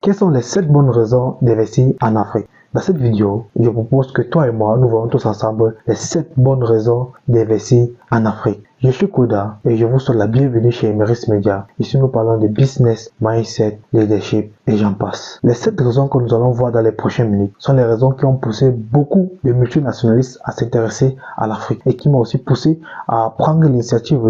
Quelles sont les 7 bonnes raisons d'investir en Afrique? Dans cette vidéo, je propose que toi et moi, nous voyons tous ensemble les 7 bonnes raisons d'investir en Afrique. Je suis Koda et je vous souhaite la bienvenue chez Emeris Media. Ici, nous parlons de business, mindset, leadership et j'en passe. Les 7 raisons que nous allons voir dans les prochaines minutes sont les raisons qui ont poussé beaucoup de multinationalistes à s'intéresser à l'Afrique et qui m'ont aussi poussé à prendre l'initiative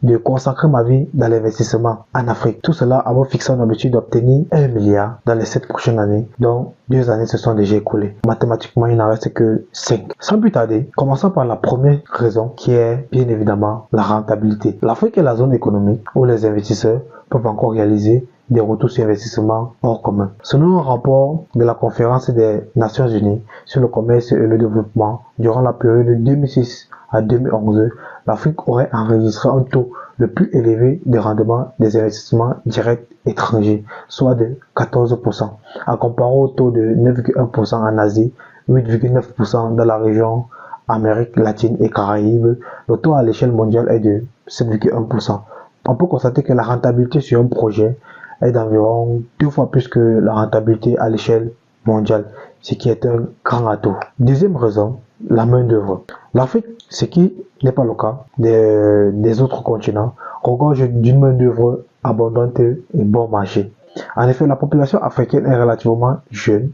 de consacrer ma vie dans l'investissement en Afrique. Tout cela avant fixé un objectif d'obtenir 1 milliard dans les 7 prochaines années, dont 2 années se sont déjà écoulées. Mathématiquement, il n'en reste que 5. Sans plus tarder, commençons par la première raison qui est bien évidemment la rentabilité. L'Afrique est la zone économique où les investisseurs peuvent encore réaliser des retours sur investissement hors commun. Selon un rapport de la conférence des Nations Unies sur le commerce et le développement, durant la période de 2006 à 2011, l'Afrique aurait enregistré un taux le plus élevé de rendement des investissements directs étrangers, soit de 14%, en comparant au taux de 9,1% en Asie, 8,9% dans la région Amérique latine et Caraïbes. Le taux à l'échelle mondiale est de 7,1%. On peut constater que la rentabilité sur un projet est d'environ 2 fois plus que la rentabilité à l'échelle mondiale, ce qui est un grand atout. Deuxième raison, la main-d'œuvre. L'Afrique, ce qui n'est pas le cas des autres continents, regorge d'une main-d'œuvre abondante et bon marché. En effet, la population africaine est relativement jeune.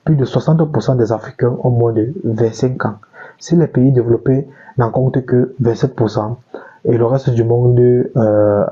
Plus de 60% des Africains ont moins de 25 ans. Si les pays développés n'en comptent que 27% et le reste du monde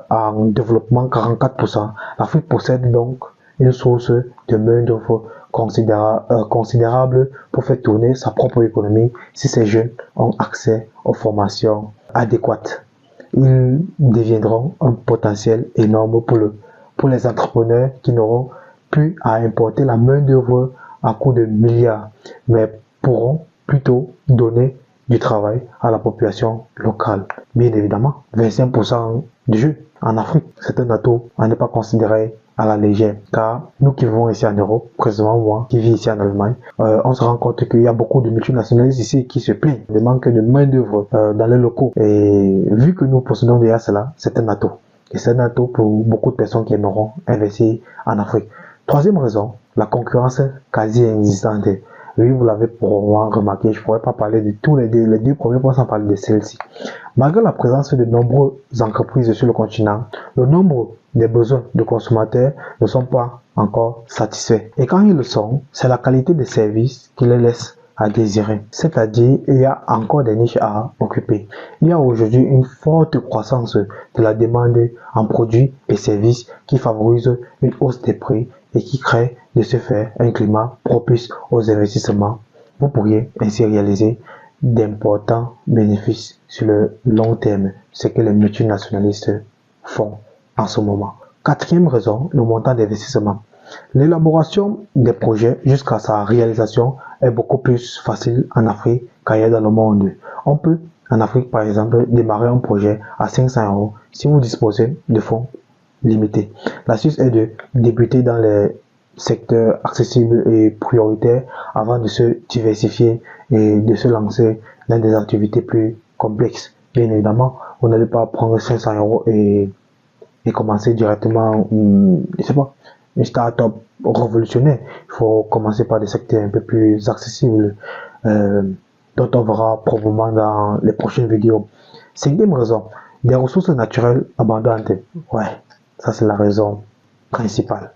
en développement 44%, l'Afrique possède donc une source de main-d'œuvre considérable pour faire tourner sa propre économie si ces jeunes ont accès aux formations adéquates. Ils deviendront un potentiel énorme pour les entrepreneurs qui n'auront plus à importer la main-d'œuvre à coût de milliards, mais pourront plutôt donner du travail à la population locale. Bien évidemment, 25% du jeu en Afrique, c'est un atout à ne pas considérer à la légère, car nous qui vivons ici en Europe, précisément moi qui vis ici en Allemagne, on se rend compte qu'il y a beaucoup de multinationalistes ici qui se plaignent du manque de main d'œuvre dans les locaux, et vu que nous possédons déjà cela, c'est un atout. Et c'est un atout pour beaucoup de personnes qui aimeront investir en Afrique. Troisième raison, la concurrence quasi existante. Oui, vous l'avez probablement remarqué, je ne pourrais pas parler de tous les deux premiers points sans parler de celle-ci. Malgré la présence de nombreuses entreprises sur le continent, le nombre des besoins de consommateurs ne sont pas encore satisfaits. Et quand ils le sont, c'est la qualité des services qui les laisse à désirer. C'est-à-dire, il y a encore des niches à occuper. Il y a aujourd'hui une forte croissance de la demande en produits et services qui favorise une hausse des prix et qui crée de ce fait un climat propice aux investissements. Vous pourriez ainsi réaliser d'importants bénéfices sur le long terme, ce que les multinationalistes font en ce moment. Quatrième raison, le montant d'investissement. L'élaboration des projets jusqu'à sa réalisation est beaucoup plus facile en Afrique qu'ailleurs dans le monde. On peut, en Afrique par exemple, démarrer un projet à 500 € si vous disposez de fonds limités. L'astuce est de débuter dans les secteurs accessibles et prioritaires avant de se diversifier et de se lancer dans des activités plus complexes. Bien évidemment, vous n'allez pas prendre 500 € et commencer directement, je sais pas, une start-up révolutionnaire. Il faut commencer par des secteurs un peu plus accessibles, dont on verra probablement dans les prochaines vidéos. Cinquième raison, des ressources naturelles abondantes. Ouais, ça c'est la raison principale,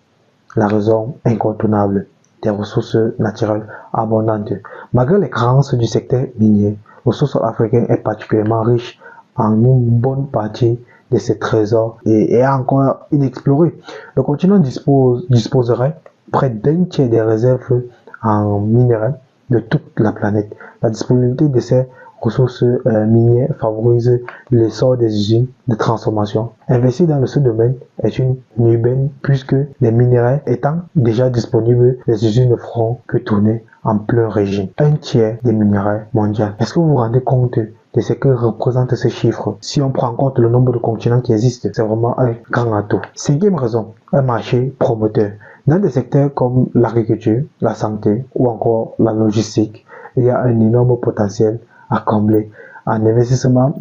la raison incontournable, des ressources naturelles abondantes. Malgré les carences du secteur minier, le sous-sol africain est particulièrement riche en une bonne partie de ses trésors et est encore inexploré. Le continent disposerait près d'un tiers des réserves en minerais de toute la planète. La disponibilité de ces ressources minières favorise l'essor des usines de transformation. Investir dans ce domaine est une aubaine puisque les minerais étant déjà disponibles, les usines ne feront que tourner en plein régime. Un tiers des minerais mondiaux. Est-ce que vous vous rendez compte de ce que représentent ces chiffres? Si on prend en compte le nombre de continents qui existent, c'est vraiment un grand atout. Cinquième raison, un marché promoteur. Dans des secteurs comme l'agriculture, la santé ou encore la logistique, il y a un énorme potentiel à combler. En investissant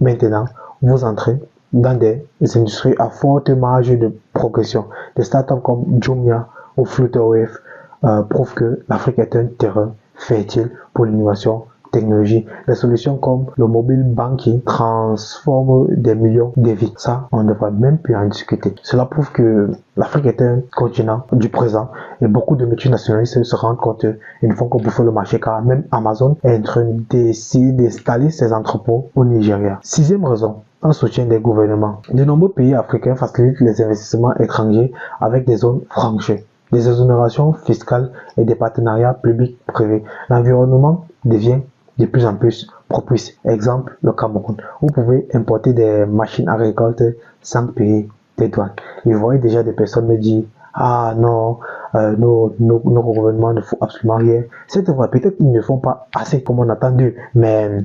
maintenant, vous entrez dans des industries à forte marge de progression. Des startups comme Jumia ou Flutterwave prouvent que l'Afrique est un terrain fertile pour l'innovation technologie. Des solutions comme le mobile banking transforment des millions de vies. Ça, on ne devrait même plus en discuter. Cela prouve que l'Afrique est un continent du présent et beaucoup de multinationalistes se rendent compte qu'ils ne font que bouffer le marché car même Amazon est en train d'installer ses entrepôts au Nigeria. Sixième raison, un soutien des gouvernements. De nombreux pays africains facilitent les investissements étrangers avec des zones franches, des exonérations fiscales et des partenariats publics-privés. L'environnement devient de plus en plus propice. Exemple, le Cameroun. Vous pouvez importer des machines agricoles sans payer des douanes. Et vous voyez déjà des personnes me dire, ah non, nos gouvernements ne font absolument rien. C'est vrai, peut-être qu'ils ne font pas assez comme on attend d'eux, mais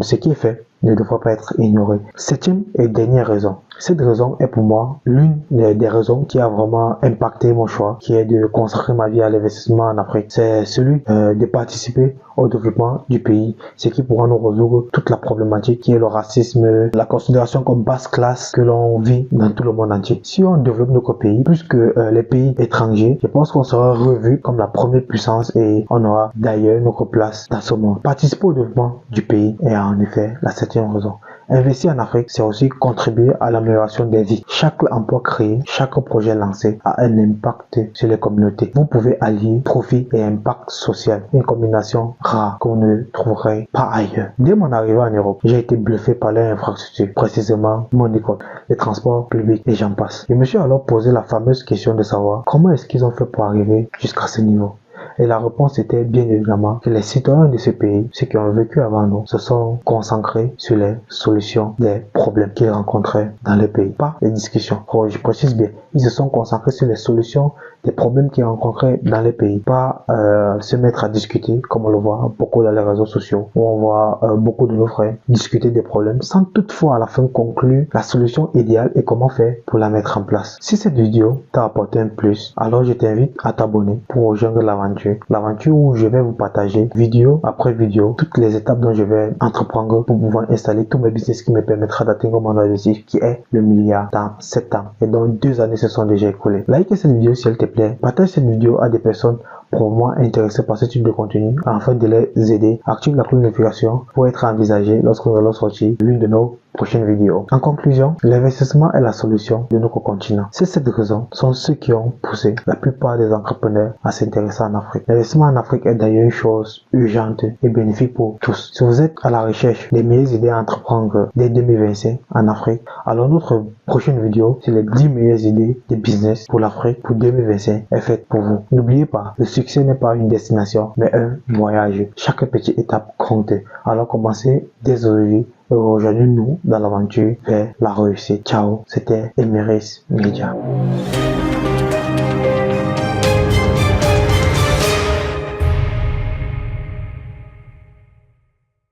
ce qui est fait ne devrait pas être ignoré. Septième et dernière raison. Cette raison est pour moi l'une des raisons qui a vraiment impacté mon choix, qui est de consacrer ma vie à l'investissement en Afrique. C'est celui de participer au développement du pays, ce qui pourra nous résoudre toute la problématique qui est le racisme, la considération comme basse classe que l'on vit dans tout le monde entier. Si on développe notre pays, plus que les pays étrangers, je pense qu'on sera revu comme la première puissance et on aura d'ailleurs notre place dans ce monde. Participer au développement du pays est en effet la septième raison. Investir en Afrique, c'est aussi contribuer à l'amélioration des vies. Chaque emploi créé, chaque projet lancé a un impact sur les communautés. Vous pouvez allier profit et impact social, une combinaison rare qu'on ne trouverait pas ailleurs. Dès mon arrivée en Europe, j'ai été bluffé par l'infrastructure, précisément mon école, les transports publics et j'en passe. Je me suis alors posé la fameuse question de savoir comment est-ce qu'ils ont fait pour arriver jusqu'à ce niveau. Et la réponse était bien évidemment que les citoyens de ce pays, ceux qui ont vécu avant nous, se sont concentrés sur les solutions des problèmes qu'ils rencontraient dans le pays. Pas les discussions. Oh, je précise bien, ils se sont concentrés sur les solutions des problèmes qu'ils rencontraient dans le pays. Pas se mettre à discuter, comme on le voit beaucoup dans les réseaux sociaux, où on voit beaucoup de nos frères discuter des problèmes sans toutefois à la fin conclure la solution idéale et comment faire pour la mettre en place. Si cette vidéo t'a apporté un plus, alors je t'invite à t'abonner pour rejoindre l'aventure. L'aventure où je vais vous partager vidéo après vidéo toutes les étapes dont je vais entreprendre pour pouvoir installer tous mes business qui me permettra d'atteindre mon objectif qui est le milliard dans 7 ans. Et donc 2 années se sont déjà écoulées. Like cette vidéo si elle te plaît. Partage cette vidéo à des personnes probablement intéressés par ce type de contenu afin de les aider. Active la cloche de notification pour être envisagé lorsque nous allons sortir l'une de nos prochaines vidéos. En conclusion, l'investissement est la solution de notre continent. Ces 7 raisons sont ceux qui ont poussé la plupart des entrepreneurs à s'intéresser en Afrique. L'investissement en Afrique est d'ailleurs une chose urgente et bénéfique pour tous. Si vous êtes à la recherche des meilleures idées à entreprendre dès 2025 en Afrique, alors notre prochaine vidéo sur les 10 meilleures idées de business pour l'Afrique pour 2025 est faite pour vous. N'oubliez pas, le succès n'est pas une destination, mais un voyage. Chaque petite étape compte. Alors commencez dès aujourd'hui et rejoignez-nous dans l'aventure vers la réussite. Ciao, c'était Emeris Media.